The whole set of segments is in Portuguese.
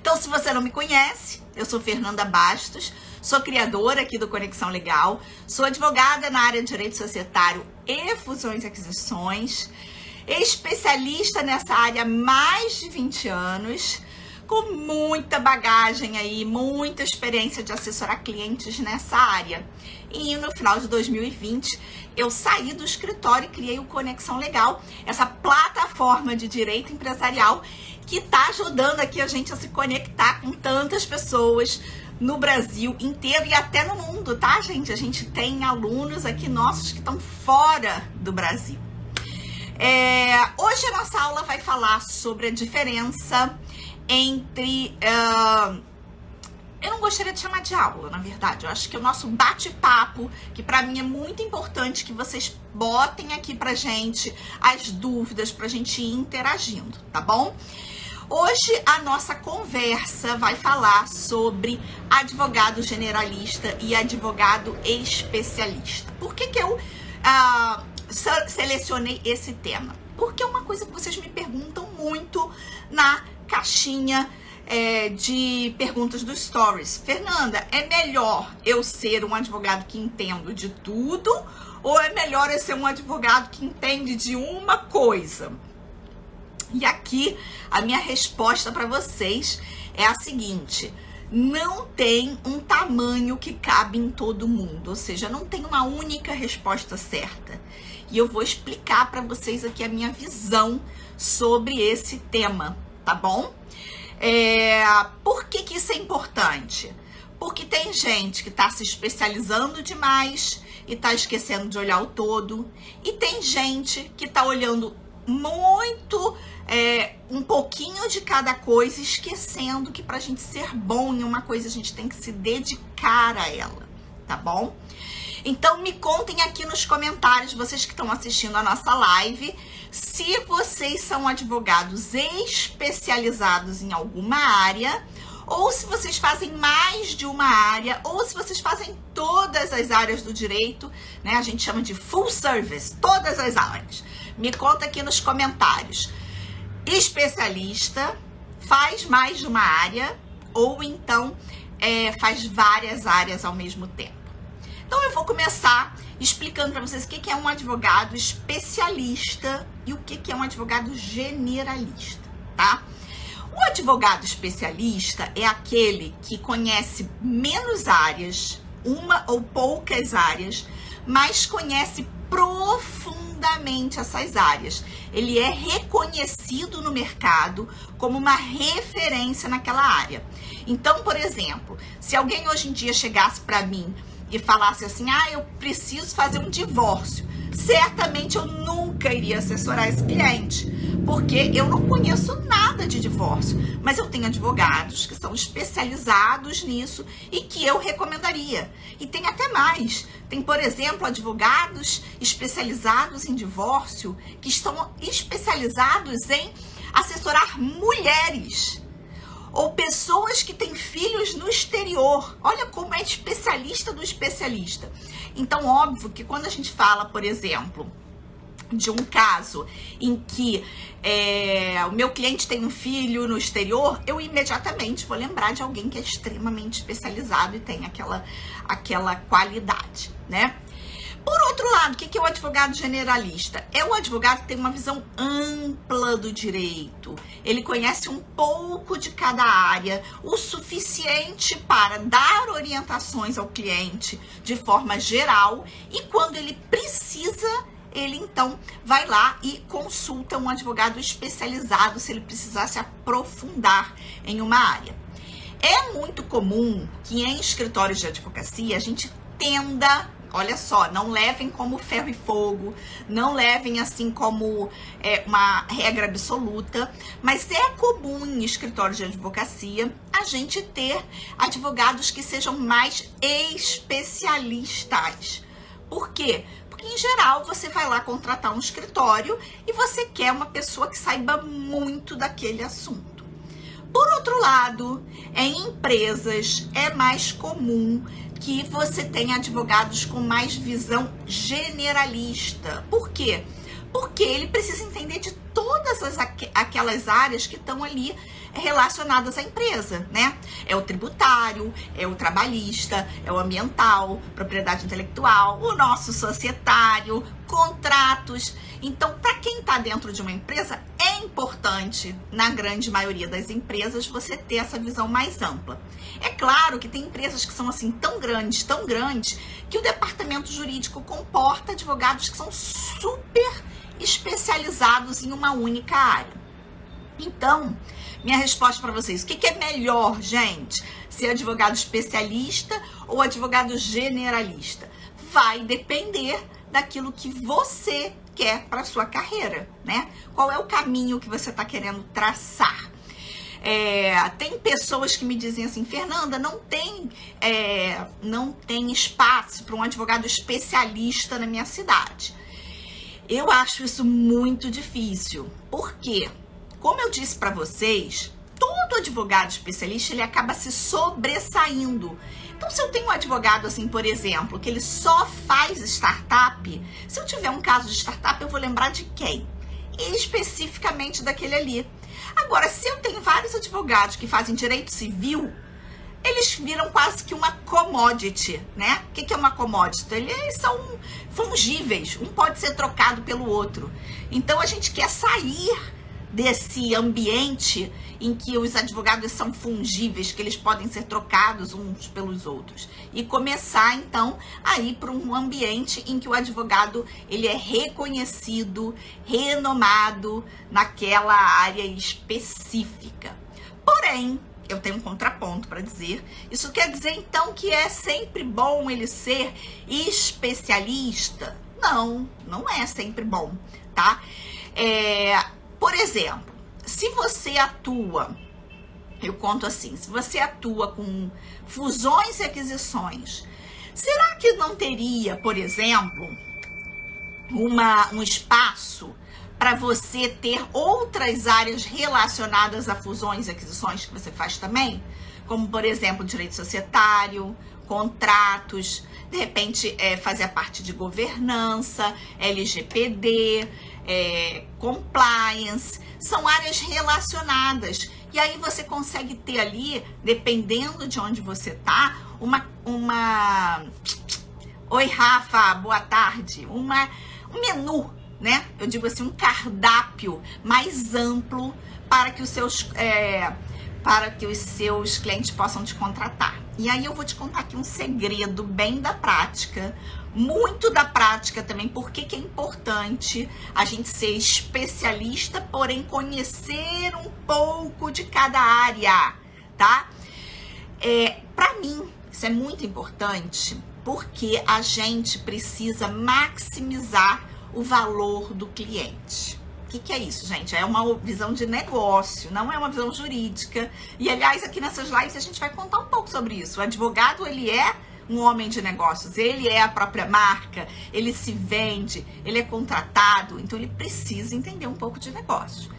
Então, se você não me conhece, eu sou Fernanda Bastos, sou criadora aqui do Conexão Legal, sou advogada na área de direito societário e fusões e aquisições, especialista nessa área há mais de 20 anos, com muita bagagem aí, muita experiência de assessorar clientes nessa área. E no final de 2020, eu saí do escritório e criei o Conexão Legal, essa plataforma de direito empresarial que está ajudando aqui a gente a se conectar com tantas pessoas no Brasil inteiro e até no mundo, tá, gente? A gente tem alunos aqui nossos que estão fora do Brasil. Hoje a nossa aula vai falar sobre a diferença entre... eu não gostaria de chamar de aula, na verdade. Eu acho que o nosso bate-papo, que pra mim é muito importante que vocês botem aqui pra gente as dúvidas, pra gente ir interagindo, tá bom? Hoje a nossa conversa vai falar sobre advogado generalista e advogado especialista. Por que eu selecionei esse tema? Porque é uma coisa que vocês me perguntam muito na caixinha de perguntas do Stories. Fernanda, é melhor eu ser um advogado que entendo de tudo ou é melhor eu ser um advogado que entende de uma coisa? E aqui a minha resposta para vocês é a seguinte: não tem um tamanho que cabe em todo mundo, ou seja, não tem uma única resposta certa. E eu vou explicar para vocês aqui a minha visão sobre esse tema, tá bom? Por que isso é importante? Porque tem gente que está se especializando demais e está esquecendo de olhar o todo, e tem gente que está olhando muito, um pouquinho de cada coisa, esquecendo que pra gente ser bom em uma coisa a gente tem que se dedicar a ela, tá bom? Então me contem aqui nos comentários, vocês que estão assistindo a nossa live, se vocês são advogados especializados em alguma área, ou se vocês fazem mais de uma área, ou se vocês fazem todas as áreas do direito, né? A gente chama de full service, todas as áreas. Me conta aqui nos comentários. Especialista, faz mais de uma área, ou então faz várias áreas ao mesmo tempo. Então eu vou começar explicando para vocês o que é um advogado especialista e o que é um advogado generalista, tá? O advogado especialista é aquele que conhece menos áreas, uma ou poucas áreas, mas conhece profundamente essas áreas. Ele é reconhecido no mercado como uma referência naquela área. Então, por exemplo, se alguém hoje em dia chegasse para mim e falasse assim, eu preciso fazer um divórcio, certamente eu nunca iria assessorar esse cliente, porque eu não conheço nada de divórcio, mas eu tenho advogados que são especializados nisso e que eu recomendaria. E tem até mais. Tem, por exemplo, advogados especializados em divórcio que estão especializados em assessorar mulheres ou pessoas que têm filhos no exterior. Olha como é especialista do especialista. Então, óbvio que quando a gente fala, por exemplo, de um caso em que o meu cliente tem um filho no exterior, eu imediatamente vou lembrar de alguém que é extremamente especializado e tem aquela qualidade, né? Por outro lado, o que é o advogado generalista? É o advogado que tem uma visão ampla do direito. Ele conhece um pouco de cada área, o suficiente para dar orientações ao cliente de forma geral, e quando ele precisa, ele então vai lá e consulta um advogado especializado se ele precisar se aprofundar em uma área. É muito comum que em escritórios de advocacia a gente tenda, olha só, não levem como ferro e fogo, não levem assim como uma regra absoluta, mas é comum em escritórios de advocacia a gente ter advogados que sejam mais especialistas. Por quê? Porque, em geral, você vai lá contratar um escritório e você quer uma pessoa que saiba muito daquele assunto. Por outro lado, em empresas é mais comum que você tenha advogados com mais visão generalista. Por quê? Porque ele precisa entender de todas aquelas áreas que estão ali relacionadas à empresa, né? É o tributário, é o trabalhista, é o ambiental, propriedade intelectual, o nosso societário, contratos. Então, para quem está dentro de uma empresa, é importante, na grande maioria das empresas, você ter essa visão mais ampla. É claro que tem empresas que são assim tão grandes, que o departamento jurídico comporta advogados que são super especializados em uma única área. Então, minha resposta para vocês, o que é melhor, gente? Ser advogado especialista ou advogado generalista? Vai depender daquilo que você quer para sua carreira, né? Qual é o caminho que você está querendo traçar? Tem pessoas que me dizem assim, Fernanda, não tem espaço para um advogado especialista na minha cidade. Eu acho isso muito difícil. Por quê? Como eu disse para vocês, todo advogado especialista, ele acaba se sobressaindo. Então, se eu tenho um advogado, assim, por exemplo, que ele só faz startup, se eu tiver um caso de startup, eu vou lembrar de quem? Especificamente daquele ali. Agora, se eu tenho vários advogados que fazem direito civil, eles viram quase que uma commodity, né? O que é uma commodity? Eles são fungíveis, um pode ser trocado pelo outro. Então, a gente quer sair desse ambiente em que os advogados são fungíveis, que eles podem ser trocados uns pelos outros. E começar, então, a ir para um ambiente em que o advogado ele é reconhecido, renomado naquela área específica. Porém, eu tenho um contraponto para dizer. Isso quer dizer, então, que é sempre bom ele ser especialista? Não, não é sempre bom, tá? Por exemplo, se você atua, eu conto assim, se você atua com fusões e aquisições, será que não teria, por exemplo, um espaço para você ter outras áreas relacionadas a fusões e aquisições que você faz também? Como, por exemplo, direito societário, contratos, de repente fazer a parte de governança, LGPD, compliance, são áreas relacionadas. E aí você consegue ter ali, dependendo de onde você tá, Oi, Rafa, boa tarde. Um menu, né? Eu digo assim, um cardápio mais amplo para que os seus clientes possam te contratar. E aí eu vou te contar aqui um segredo bem da prática, muito da prática também, porque que é importante a gente ser especialista, porém conhecer um pouco de cada área, tá? Para mim, isso é muito importante, porque a gente precisa maximizar o valor do cliente. O que é isso, gente? É uma visão de negócio, não é uma visão jurídica. E, aliás, aqui nessas lives a gente vai contar um pouco sobre isso. O advogado, ele é um homem de negócios, ele é a própria marca, ele se vende, ele é contratado, então ele precisa entender um pouco de negócio.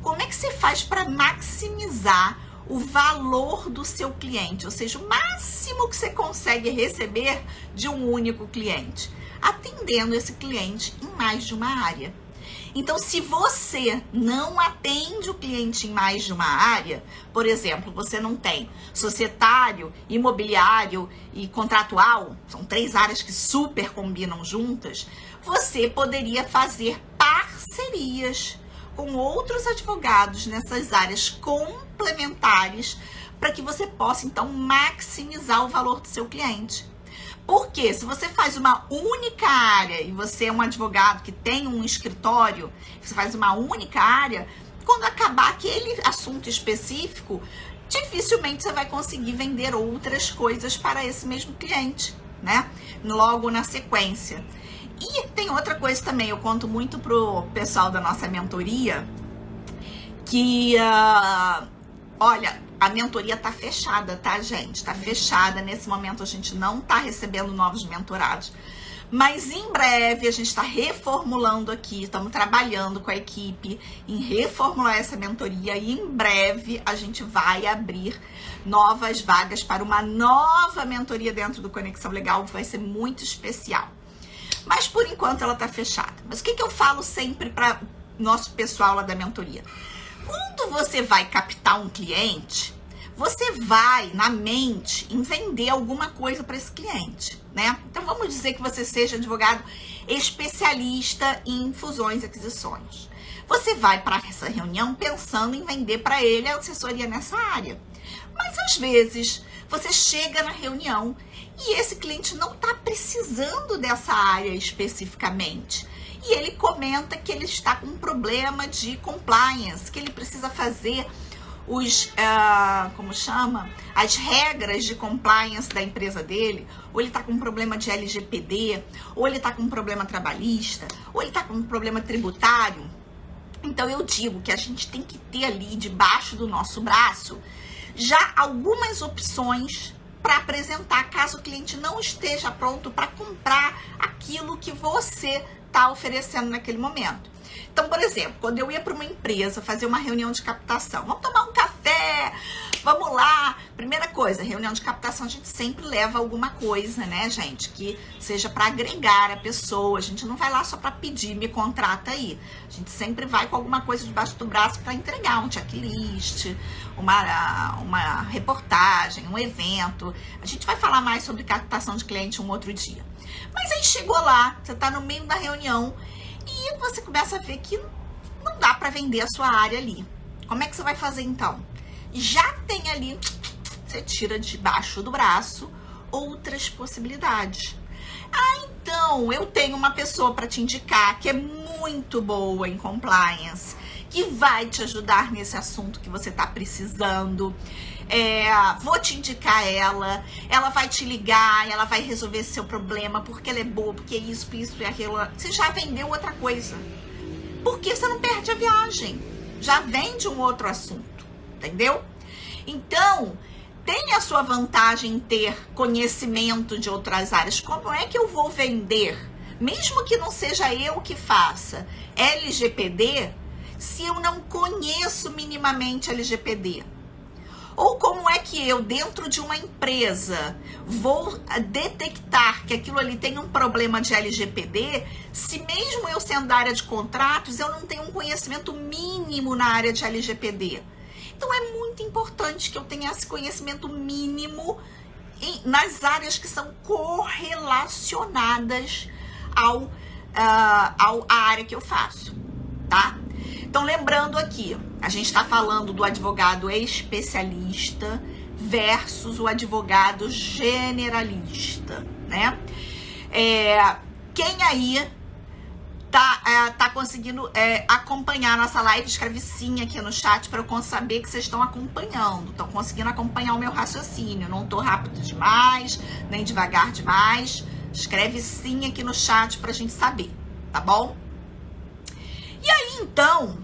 Como é que você faz para maximizar o valor do seu cliente? Ou seja, o máximo que você consegue receber de um único cliente, atendendo esse cliente em mais de uma área. Então, se você não atende o cliente em mais de uma área, por exemplo, você não tem societário, imobiliário e contratual, são 3 áreas que super combinam juntas, você poderia fazer parcerias com outros advogados nessas áreas complementares para que você possa, então, maximizar o valor do seu cliente. Porque se você faz uma única área e você é um advogado que tem um escritório, você faz uma única área, quando acabar aquele assunto específico, dificilmente você vai conseguir vender outras coisas para esse mesmo cliente, né? Logo na sequência. E tem outra coisa também, eu conto muito pro pessoal da nossa mentoria, que, olha, a mentoria tá fechada, tá, gente? Tá fechada. Nesse momento a gente não tá recebendo novos mentorados. Mas em breve a gente tá reformulando aqui, estamos trabalhando com a equipe em reformular essa mentoria e em breve a gente vai abrir novas vagas para uma nova mentoria dentro do Conexão Legal, que vai ser muito especial. Mas por enquanto ela tá fechada. Mas o que eu falo sempre para nosso pessoal lá da mentoria. Quando você vai captar um cliente, você vai, na mente, em vender alguma coisa para esse cliente, né? Então, vamos dizer que você seja advogado especialista em fusões e aquisições. Você vai para essa reunião pensando em vender para ele a assessoria nessa área. Mas, às vezes, você chega na reunião e esse cliente não está precisando dessa área especificamente. E ele comenta que ele está com um problema de compliance, que ele precisa fazer as regras de compliance da empresa dele, ou ele está com um problema de LGPD, ou ele está com um problema trabalhista, ou ele está com um problema tributário. Então eu digo que a gente tem que ter ali debaixo do nosso braço já algumas opções para apresentar caso o cliente não esteja pronto para comprar aquilo que você está oferecendo naquele momento. Então, por exemplo, quando eu ia para uma empresa fazer uma reunião de captação, vamos tomar um café, vamos lá. Primeira coisa, reunião de captação a gente sempre leva alguma coisa, né, gente, que seja para agregar a pessoa. A gente não vai lá só para pedir, me contrata aí. A gente sempre vai com alguma coisa debaixo do braço para entregar, um checklist, uma reportagem, um evento. A gente vai falar mais sobre captação de cliente um outro dia. Mas aí chegou lá, você está no meio da reunião e você começa a ver que não dá para vender a sua área ali. Como é que você vai fazer então? Já tem ali, você tira debaixo do braço outras possibilidades. Então, eu tenho uma pessoa para te indicar que é muito boa em compliance, que vai te ajudar nesse assunto que você está precisando. Vou te indicar ela vai te ligar, ela vai resolver seu problema, porque ela é boa, porque isso e aquilo. Você já vendeu outra coisa. Porque você não perde a viagem. Já vende um outro assunto, entendeu? Então, tem a sua vantagem em ter conhecimento de outras áreas. Como é que eu vou vender, mesmo que não seja eu que faça, LGPD, se eu não conheço minimamente LGPD? Ou como é que eu, dentro de uma empresa, vou detectar que aquilo ali tem um problema de LGPD, se mesmo eu sendo da área de contratos, eu não tenho um conhecimento mínimo na área de LGPD? Então, é muito importante que eu tenha esse conhecimento mínimo nas áreas que são correlacionadas à área que eu faço, tá? Então, lembrando aqui, a gente está falando do advogado especialista versus o advogado generalista, né? Quem aí tá conseguindo acompanhar a nossa live, escreve sim aqui no chat para eu saber que vocês estão acompanhando, estão conseguindo acompanhar o meu raciocínio. Não tô rápido demais, nem devagar demais. Escreve sim aqui no chat pra gente saber, tá bom? E aí, então,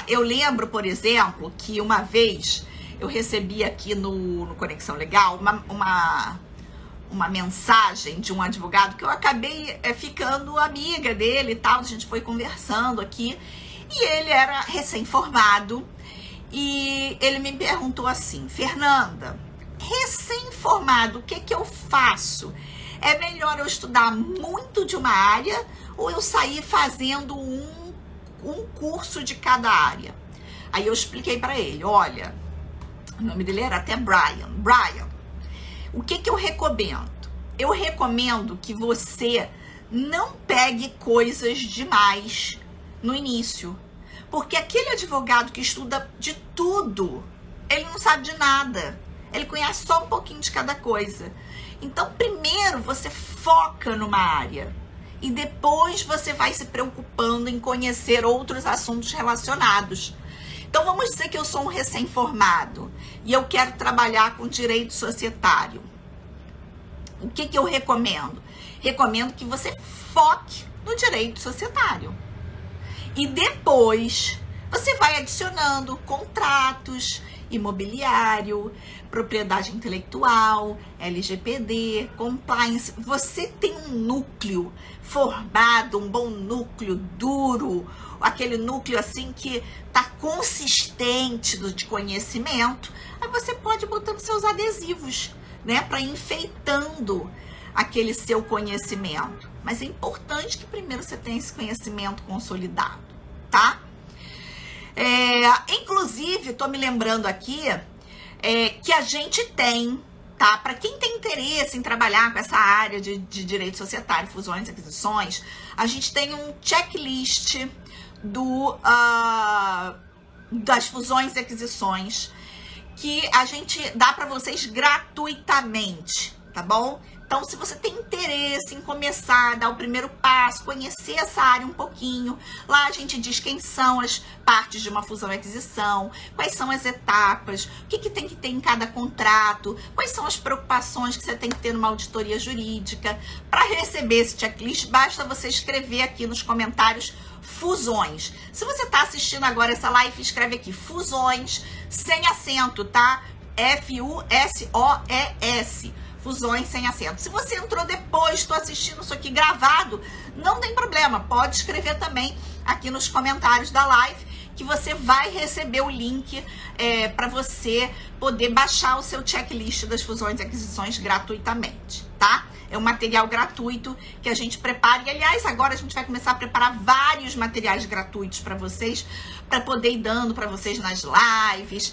eu lembro, por exemplo, que uma vez eu recebi aqui no Conexão Legal uma mensagem de um advogado que eu acabei ficando amiga dele e tal. A gente foi conversando aqui e ele era recém-formado e ele me perguntou assim: Fernanda, recém-formado, o que eu faço? É melhor eu estudar muito de uma área ou eu sair fazendo um curso de cada área? Aí eu expliquei para ele: olha, o nome dele era até Brian, o que eu recomendo? Eu recomendo que você não pegue coisas demais no início, porque aquele advogado que estuda de tudo, ele não sabe de nada, ele conhece só um pouquinho de cada coisa. Então, primeiro você foca numa área e depois você vai se preocupando em conhecer outros assuntos relacionados. Então, vamos dizer que eu sou um recém-formado e eu quero trabalhar com direito societário. O que eu recomendo? Recomendo que você foque no direito societário. E depois você vai adicionando contratos, imobiliário, propriedade intelectual, LGPD, compliance. Você tem um núcleo formado, um bom núcleo duro, aquele núcleo assim que tá consistente de conhecimento. Aí você pode ir botando seus adesivos, né, para enfeitando aquele seu conhecimento. Mas é importante que primeiro você tenha esse conhecimento consolidado, tá? Inclusive, tô me lembrando aqui que a gente tem, tá? Para quem tem interesse em trabalhar com essa área de direito societário, fusões e aquisições, a gente tem um checklist das fusões e aquisições que a gente dá para vocês gratuitamente, tá bom? Então, se você tem interesse em começar, dar o primeiro passo, conhecer essa área um pouquinho, lá a gente diz quem são as partes de uma fusão e aquisição, quais são as etapas, o que tem que ter em cada contrato, quais são as preocupações que você tem que ter numa auditoria jurídica. Para receber esse checklist, basta você escrever aqui nos comentários fusões. Se você está assistindo agora essa live, escreve aqui fusões, sem acento, tá? F-U-S-O-E-S. Fusões sem acento. Se você entrou depois, estou assistindo isso aqui gravado, não tem problema, pode escrever também aqui nos comentários da live, que você vai receber o link para você poder baixar o seu checklist das fusões e aquisições gratuitamente, tá? É um material gratuito que a gente prepara. E, aliás, agora a gente vai começar a preparar vários materiais gratuitos para vocês, para poder ir dando para vocês nas lives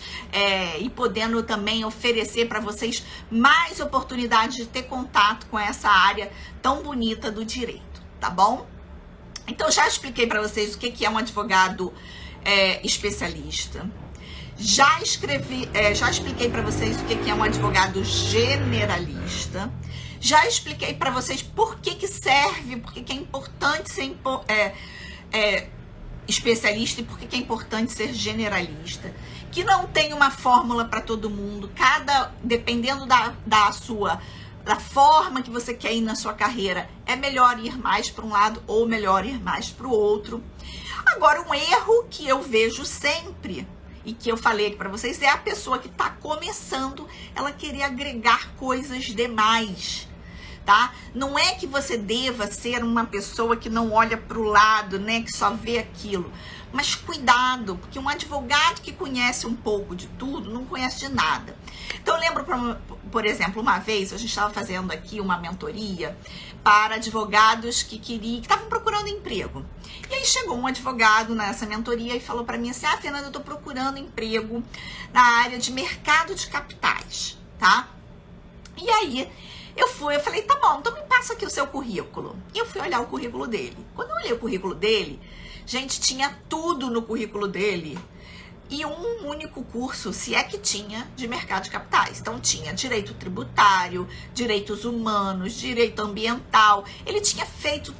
e podendo também oferecer para vocês mais oportunidades de ter contato com essa área tão bonita do direito, tá bom? Então, já expliquei para vocês o que é um advogado especialista. Já expliquei para vocês o que é um advogado generalista. Já expliquei para vocês por que serve, por que é importante ser especialista e por que é importante ser generalista. Que não tem uma fórmula para todo mundo. Dependendo da forma que você quer ir na sua carreira, é melhor ir mais para um lado ou melhor ir mais para o outro. Agora, um erro que eu vejo sempre e que eu falei aqui para vocês é a pessoa que está começando, ela querer agregar coisas demais, tá? Não é que você deva ser uma pessoa que não olha para o lado, né, que só vê aquilo, mas cuidado, porque um advogado que conhece um pouco de tudo não conhece de nada. Então, eu lembro, por exemplo, uma vez a gente estava fazendo aqui uma mentoria para advogados que estavam procurando emprego. E aí chegou um advogado nessa mentoria e falou para mim assim: Fernanda, eu tô procurando emprego na área de mercado de capitais, tá? E aí eu falei, tá bom, então me passa aqui o seu currículo. E eu fui olhar o currículo dele. Quando eu olhei o currículo dele, gente, tinha tudo no currículo dele e um único curso, se é que tinha, de mercado de capitais. Então tinha direito tributário, direitos humanos, direito ambiental. Ele tinha feito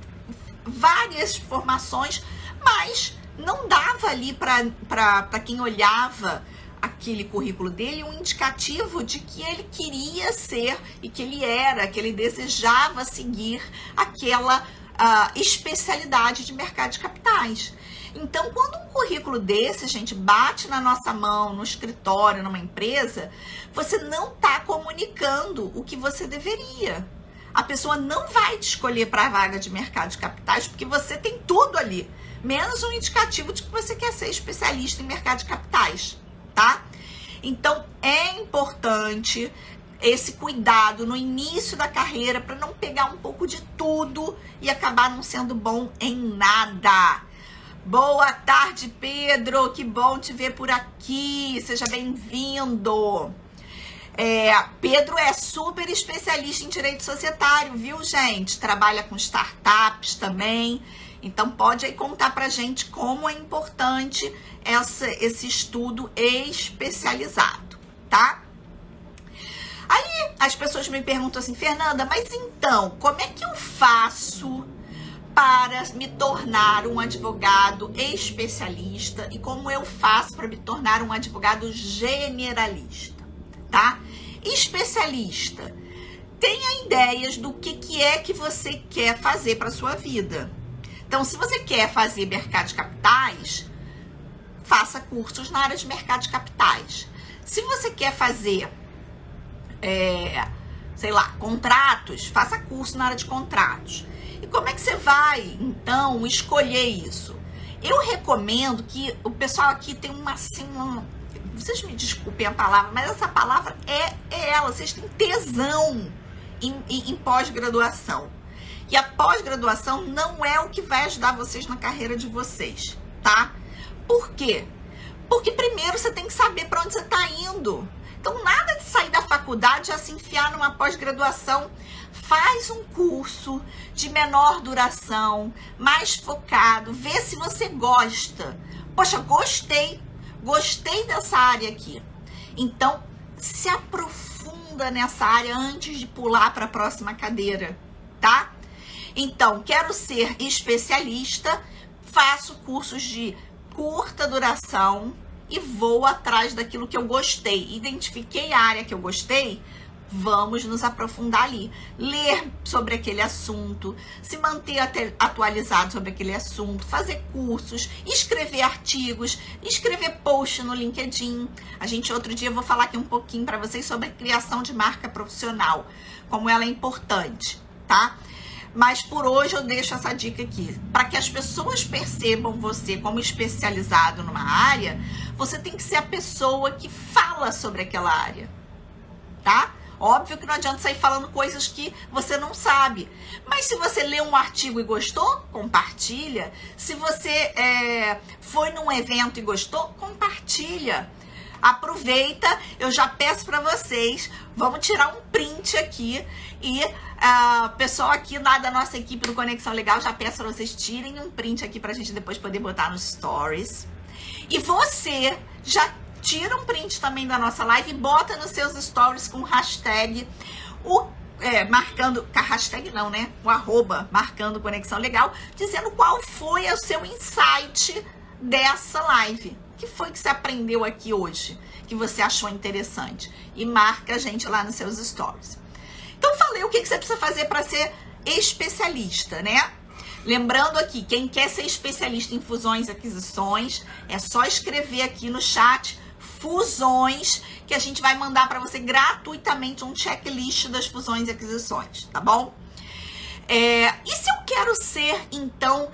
várias formações, mas não dava ali para quem olhava aquele currículo dele um indicativo de que ele queria ser e que ele desejava seguir aquela especialidade de mercado de capitais. Então, quando um currículo desse, gente, bate na nossa mão, no escritório, numa empresa, você não está comunicando o que você deveria. A pessoa não vai te escolher para a vaga de mercado de capitais porque você tem tudo ali, menos um indicativo de que você quer ser especialista em mercado de capitais, tá? Então, é importante esse cuidado no início da carreira para não pegar um pouco de tudo e acabar não sendo bom em nada. Boa tarde, Pedro, que bom te ver por aqui, seja bem-vindo. Pedro é super especialista em direito societário, viu, gente? Trabalha com startups também, então pode aí contar pra gente como é importante esse estudo especializado, tá? Aí as pessoas me perguntam assim, Fernanda, mas então, como é que eu faço para me tornar um advogado especialista e como eu faço para me tornar um advogado generalista, tá? Especialista, tenha ideias do que é que você quer fazer para sua vida. Então, se você quer fazer mercado de capitais, faça cursos na área de mercado de capitais. Se você quer fazer, contratos, faça curso na área de contratos. E como é que você vai, então, escolher isso? Eu recomendo que o pessoal aqui tem vocês me desculpem a palavra, mas essa palavra é ela. Vocês têm tesão em pós-graduação. E a pós-graduação não é o que vai ajudar vocês na carreira de vocês, tá? Por quê? Porque primeiro você tem que saber para onde você está indo. Então, nada de sair da faculdade e já se enfiar numa pós-graduação. Faz um curso de menor duração, mais focado, vê se você gosta. Poxa, gostei dessa área aqui. Então, se aprofunda nessa área antes de pular para a próxima cadeira, tá? Então, quero ser especialista, faço cursos de curta duração e vou atrás daquilo que eu gostei. Identifiquei a área que eu gostei, vamos nos aprofundar ali. Ler sobre aquele assunto, se manter atualizado sobre aquele assunto, fazer cursos, escrever artigos, escrever post no LinkedIn. Outro dia eu vou falar aqui um pouquinho para vocês sobre a criação de marca profissional, como ela é importante, tá? Mas por hoje eu deixo essa dica aqui. Para que as pessoas percebam você como especializado numa área, você tem que ser a pessoa que fala sobre aquela área, tá? Óbvio que não adianta sair falando coisas que você não sabe. Mas se você leu um artigo e gostou, compartilha. Se você foi num evento e gostou, compartilha. Aproveita, eu já peço para vocês, vamos tirar um print aqui e o pessoal aqui da nossa equipe do Conexão Legal, já peço para vocês tirem um print aqui pra gente depois poder botar nos stories. E você já tira um print também da nossa live e bota nos seus stories com hashtag, marcando, com a hashtag não, né? O arroba, marcando Conexão Legal, dizendo qual foi o seu insight dessa live. O que foi que você aprendeu aqui hoje, que você achou interessante? E marca a gente lá nos seus stories. Então, falei o que você precisa fazer para ser especialista, né? Lembrando aqui, quem quer ser especialista em fusões e aquisições, é só escrever aqui no chat fusões, que a gente vai mandar para você gratuitamente um checklist das fusões e aquisições, tá bom? E se eu quero ser, então,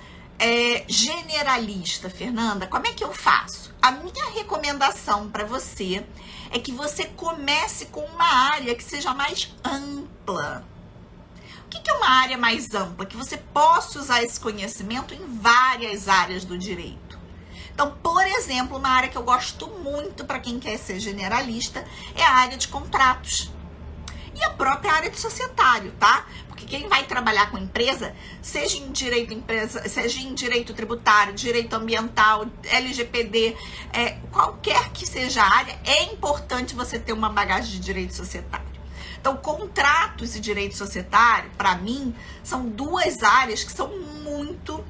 generalista, Fernanda, como é que eu faço? A minha recomendação para você é que você comece com uma área que seja mais ampla. O que é uma área mais ampla? Que você possa usar esse conhecimento em várias áreas do direito. Então, por exemplo, uma área que eu gosto muito para quem quer ser generalista é a área de contratos. E a própria área de societário, tá? Porque quem vai trabalhar com empresa, seja em direito tributário, direito ambiental, LGPD, qualquer que seja a área, é importante você ter uma bagagem de direito societário. Então, contratos e direito societário, para mim, são duas áreas que são muito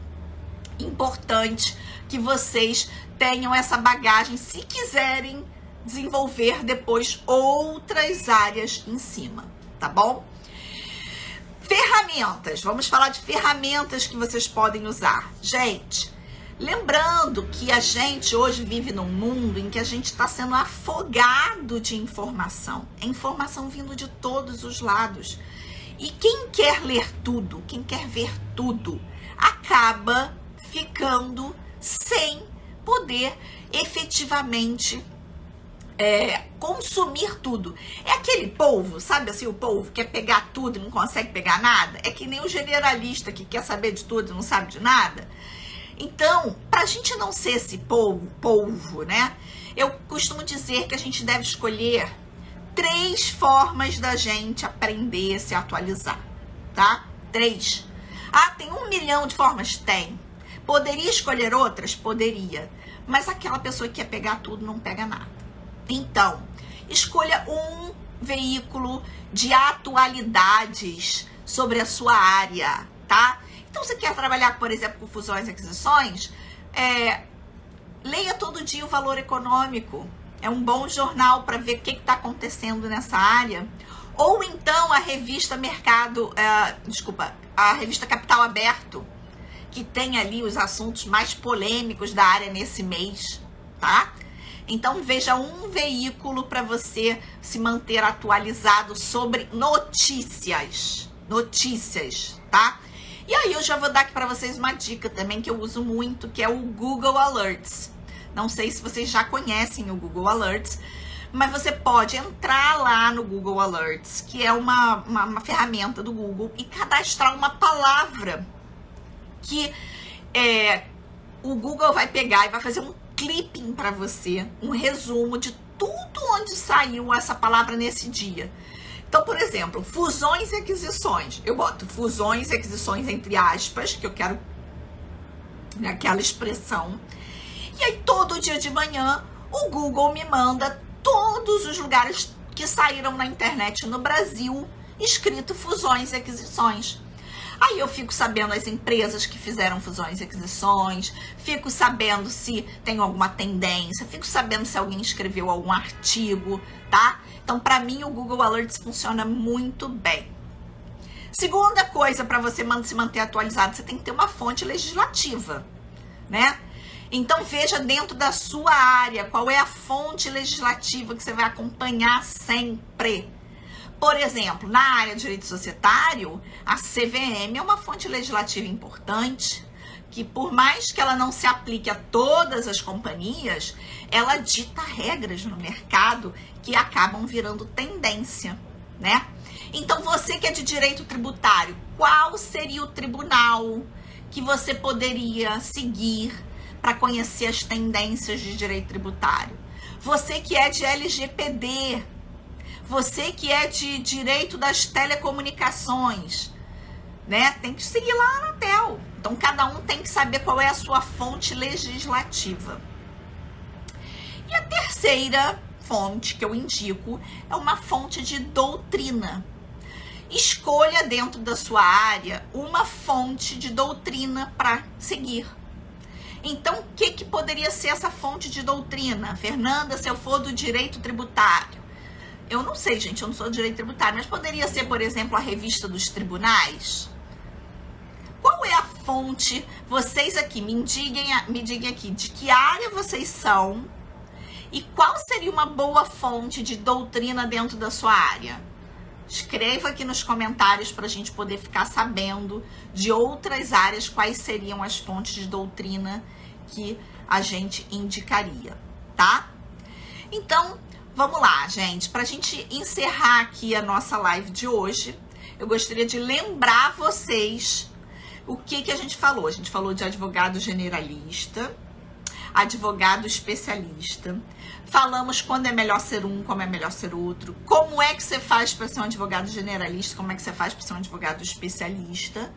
importantes que vocês tenham essa bagagem, se quiserem desenvolver depois outras áreas em cima, tá bom? Ferramentas, vamos falar de ferramentas que vocês podem usar. Gente, lembrando que a gente hoje vive num mundo em que a gente está sendo afogado de informação. É informação vindo de todos os lados. E quem quer ler tudo, quem quer ver tudo, acaba ficando sem poder efetivamente consumir tudo. É aquele povo, sabe assim, o povo que quer pegar tudo e não consegue pegar nada? É que nem o generalista que quer saber de tudo e não sabe de nada. Então, pra gente não ser esse povo, né? Eu costumo dizer que a gente deve escolher 3 formas da gente aprender, se atualizar, tá? 3. Ah, tem 1 milhão de formas? Tem. Poderia escolher outras? Poderia. Mas aquela pessoa que quer pegar tudo não pega nada. Então, escolha um veículo de atualidades sobre a sua área, tá? Então, você quer trabalhar, por exemplo, com fusões e aquisições? Leia todo dia o Valor Econômico. É um bom jornal para ver o que está acontecendo nessa área. Ou então a revista a revista Capital Aberto, que tem ali os assuntos mais polêmicos da área nesse mês, tá? Então, veja um veículo para você se manter atualizado sobre notícias, tá? E aí eu já vou dar aqui para vocês uma dica também que eu uso muito, que é o Google Alerts. Não sei se vocês já conhecem o Google Alerts, mas você pode entrar lá no Google Alerts, que é uma ferramenta do Google, e cadastrar uma palavra que o Google vai pegar e vai fazer um clipping para você, um resumo de tudo onde saiu essa palavra nesse dia. Então, por exemplo, fusões e aquisições. Eu boto fusões e aquisições entre aspas, que eu quero aquela expressão. E aí, todo dia de manhã, o Google me manda todos os lugares que saíram na internet no Brasil, escrito fusões e aquisições. Aí eu fico sabendo as empresas que fizeram fusões e aquisições, fico sabendo se tem alguma tendência, fico sabendo se alguém escreveu algum artigo, tá? Então, para mim, o Google Alerts funciona muito bem. Segunda coisa, para você se manter atualizado, você tem que ter uma fonte legislativa, né? Então, veja dentro da sua área qual é a fonte legislativa que você vai acompanhar sempre. Por exemplo, na área de direito societário, a CVM é uma fonte legislativa importante, que por mais que ela não se aplique a todas as companhias, ela dita regras no mercado que acabam virando tendência, né? Então, você que é de direito tributário, qual seria o tribunal que você poderia seguir para conhecer as tendências de direito tributário? Você que é de LGPD, você que é de direito das telecomunicações, né? Tem que seguir lá a Anatel. Então, cada um tem que saber qual é a sua fonte legislativa. E a terceira fonte que eu indico é uma fonte de doutrina. Escolha dentro da sua área uma fonte de doutrina para seguir. Então, o que poderia ser essa fonte de doutrina? Fernanda, se eu for do direito tributário. Eu não sei, gente, eu não sou do direito tributário, mas poderia ser, por exemplo, a revista dos tribunais? Qual é a fonte? Vocês aqui, me digam aqui de que área vocês são e qual seria uma boa fonte de doutrina dentro da sua área? Escreva aqui nos comentários para a gente poder ficar sabendo de outras áreas quais seriam as fontes de doutrina que a gente indicaria, tá? Então, vamos lá, gente. Para a gente encerrar aqui a nossa live de hoje, eu gostaria de lembrar vocês o que a gente falou. A gente falou de advogado generalista, advogado especialista. Falamos quando é melhor ser um, como é melhor ser outro. Como é que você faz para ser um advogado generalista, como é que você faz para ser um advogado especialista.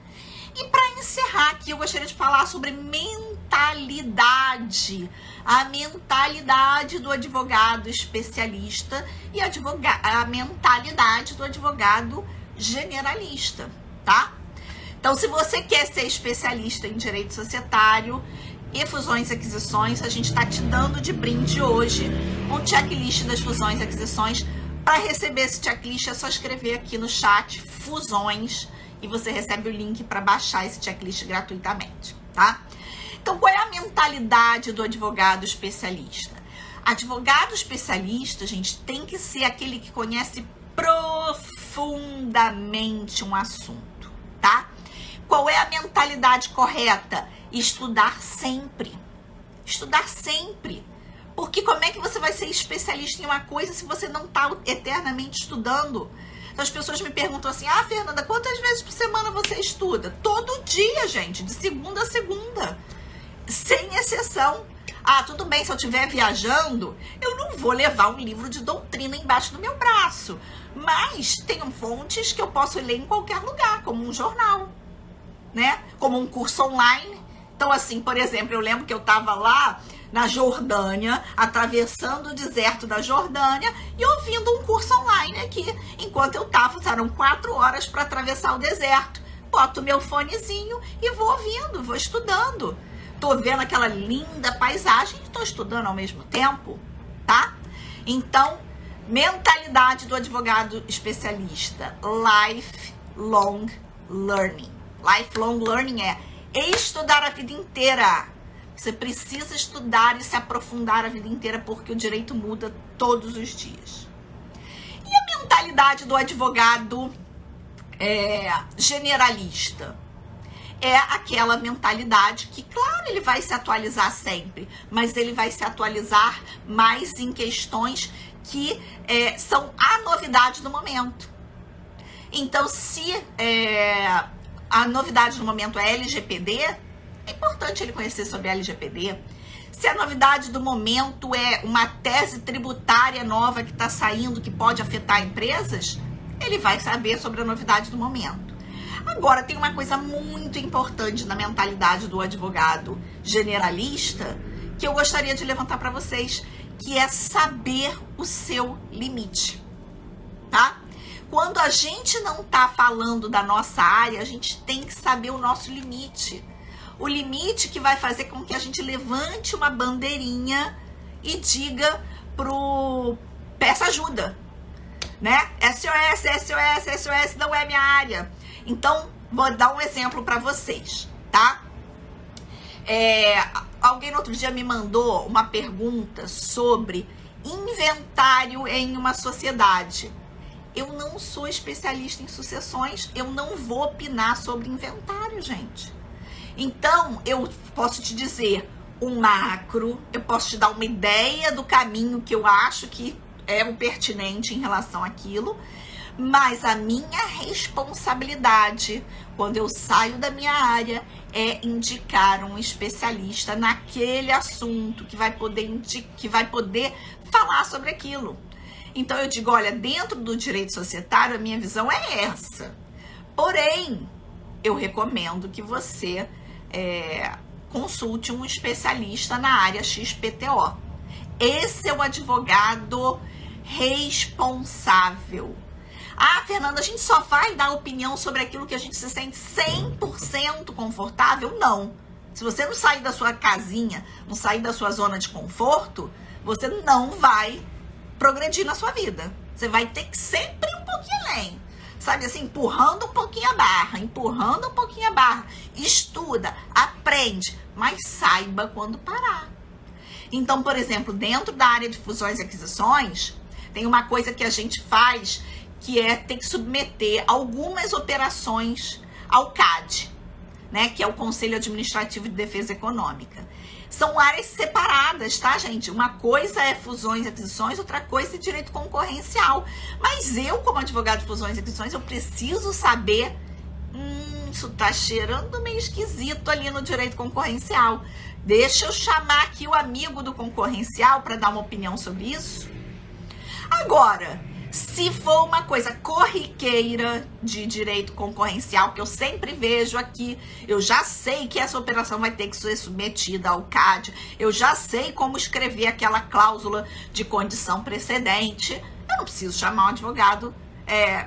E para encerrar aqui, eu gostaria de falar sobre mentalidade. A mentalidade do advogado especialista e a mentalidade do advogado generalista, tá? Então, se você quer ser especialista em direito societário e fusões e aquisições, a gente está te dando de brinde hoje um checklist das fusões e aquisições. Para receber esse checklist, é só escrever aqui no chat fusões e você recebe o link para baixar esse checklist gratuitamente, tá? Então, qual é a mentalidade do advogado especialista? Advogado especialista, gente, tem que ser aquele que conhece profundamente um assunto, tá? Qual é a mentalidade correta? Estudar sempre. Estudar sempre. Porque como é que você vai ser especialista em uma coisa se você não está eternamente estudando? Então as pessoas me perguntam assim, Fernanda, quantas vezes por semana você estuda? Todo dia, gente, de segunda a segunda. Sem exceção. Tudo bem, se eu estiver viajando, eu não vou levar um livro de doutrina embaixo do meu braço. Mas tem fontes que eu posso ler em qualquer lugar, como um jornal, né? Como um curso online. Então, assim, por exemplo, eu lembro que eu estava lá na Jordânia, atravessando o deserto da Jordânia e ouvindo um curso online aqui, enquanto eu estava, eram 4 horas para atravessar o deserto. Boto meu fonezinho e vou ouvindo, vou estudando. Tô vendo aquela linda paisagem e tô estudando ao mesmo tempo, tá? Então, mentalidade do advogado especialista, lifelong learning. Lifelong learning é estudar a vida inteira. Você precisa estudar e se aprofundar a vida inteira porque o direito muda todos os dias. E a mentalidade do advogado generalista? É aquela mentalidade que, claro, ele vai se atualizar sempre, mas ele vai se atualizar mais em questões que são a novidade do momento. Então, se a novidade do momento é LGPD, é importante ele conhecer sobre a LGPD. Se a novidade do momento é uma tese tributária nova que está saindo, que pode afetar empresas, ele vai saber sobre a novidade do momento. Agora, tem uma coisa muito importante na mentalidade do advogado generalista que eu gostaria de levantar para vocês, que é saber o seu limite, tá? Quando a gente não tá falando da nossa área, a gente tem que saber o nosso limite. O limite que vai fazer com que a gente levante uma bandeirinha e diga peça ajuda, né? SOS, SOS, SOS não é minha área. Então, vou dar um exemplo para vocês, tá? Alguém no outro dia me mandou uma pergunta sobre inventário em uma sociedade. Eu não sou especialista em sucessões, eu não vou opinar sobre inventário, gente. Então, eu posso te dizer um macro, eu posso te dar uma ideia do caminho que eu acho que é o pertinente em relação àquilo, mas a minha responsabilidade, quando eu saio da minha área, é indicar um especialista naquele assunto que vai poder falar sobre aquilo. Então, eu digo, olha, dentro do direito societário, a minha visão é essa. Porém, eu recomendo que você consulte um especialista na área XPTO. Esse é o advogado responsável. Ah, Fernanda, a gente só vai dar opinião sobre aquilo que a gente se sente 100% confortável? Não. Se você não sair da sua casinha, não sair da sua zona de conforto, você não vai progredir na sua vida. Você vai ter que sempre ir um pouquinho além. Sabe assim, empurrando um pouquinho a barra. Estuda, aprende, mas saiba quando parar. Então, por exemplo, dentro da área de fusões e aquisições, tem uma coisa que a gente faz que tem que submeter algumas operações ao CAD, né? Que é o Conselho Administrativo de Defesa Econômica. São áreas separadas, tá, gente? Uma coisa é fusões e aquisições, outra coisa é direito concorrencial. Mas eu, como advogado de fusões e aquisições, eu preciso saber, isso tá cheirando meio esquisito ali no direito concorrencial. Deixa eu chamar aqui o amigo do concorrencial para dar uma opinião sobre isso. Agora, se for uma coisa corriqueira de direito concorrencial, que eu sempre vejo aqui, eu já sei que essa operação vai ter que ser submetida ao CAD, eu já sei como escrever aquela cláusula de condição precedente, eu não preciso chamar um advogado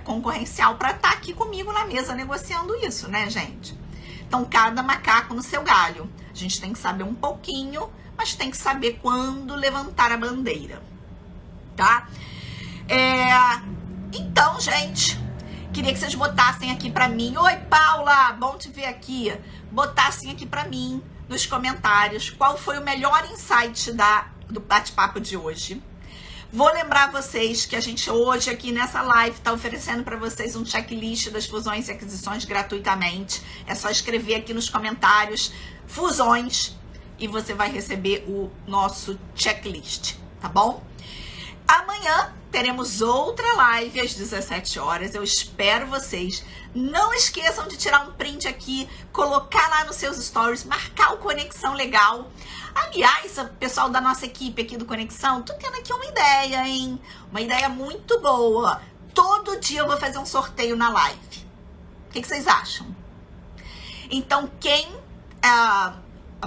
concorrencial para estar aqui comigo na mesa negociando isso, né, gente? Então, cada macaco no seu galho. A gente tem que saber um pouquinho, mas tem que saber quando levantar a bandeira, tá? Então, gente, queria que vocês botassem aqui pra mim. Oi, Paula, bom te ver aqui. Botassem aqui pra mim nos comentários qual foi o melhor insight do bate-papo de hoje. Vou lembrar vocês que a gente hoje aqui nessa live tá oferecendo para vocês um checklist das fusões e aquisições gratuitamente. É só escrever aqui nos comentários fusões e você vai receber o nosso checklist, tá bom? Amanhã teremos outra live às 17 horas. Eu espero vocês. Não esqueçam de tirar um print aqui, colocar lá nos seus stories, marcar o Conexão Legal. Aliás, o pessoal da nossa equipe aqui do Conexão, tô tendo aqui uma ideia, hein? Uma ideia muito boa. Todo dia eu vou fazer um sorteio na live. O que vocês acham? Então, quem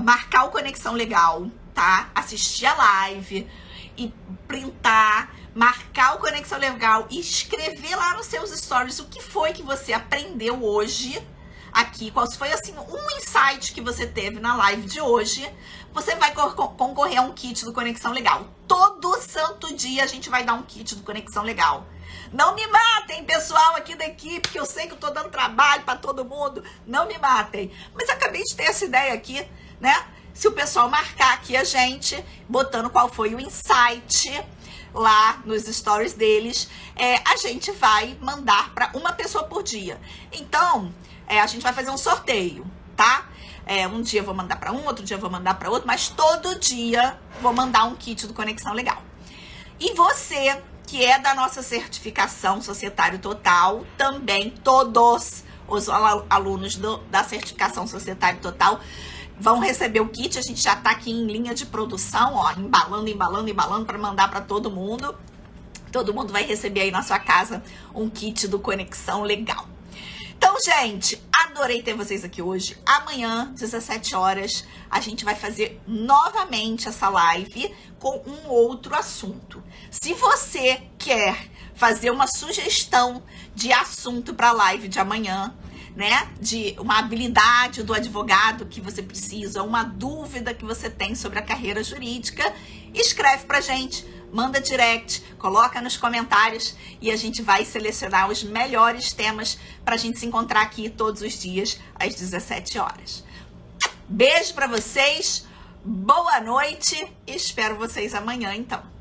marcar o Conexão Legal, tá? Assistir a live e printar, marcar o Conexão Legal e escrever lá nos seus stories o que foi que você aprendeu hoje aqui, qual foi assim um insight que você teve na live de hoje, você vai concorrer a um kit do Conexão Legal. Todo santo dia a gente vai dar um kit do Conexão Legal. Não me matem, pessoal aqui da equipe, que eu sei que eu tô dando trabalho para todo mundo. Não me matem. Mas acabei de ter essa ideia aqui, né? Se o pessoal marcar aqui a gente, botando qual foi o insight lá nos stories deles, a gente vai mandar para uma pessoa por dia. Então, a gente vai fazer um sorteio, tá? Um dia eu vou mandar para um, outro dia eu vou mandar para outro, mas todo dia vou mandar um kit do Conexão Legal. E você, que é da nossa certificação Societário Total, também todos os alunos da certificação Societário Total, vão receber o kit. A gente já tá aqui em linha de produção, ó, embalando para mandar para todo mundo. Todo mundo vai receber aí na sua casa um kit do Conexão Legal. Então, gente, adorei ter vocês aqui hoje. Amanhã, 17 horas, a gente vai fazer novamente essa live com um outro assunto. Se você quer fazer uma sugestão de assunto para a live de amanhã, né, de uma habilidade do advogado que você precisa, uma dúvida que você tem sobre a carreira jurídica, escreve pra gente, manda direct, coloca nos comentários e a gente vai selecionar os melhores temas pra gente se encontrar aqui todos os dias às 17 horas. Beijo pra vocês, boa noite e espero vocês amanhã então.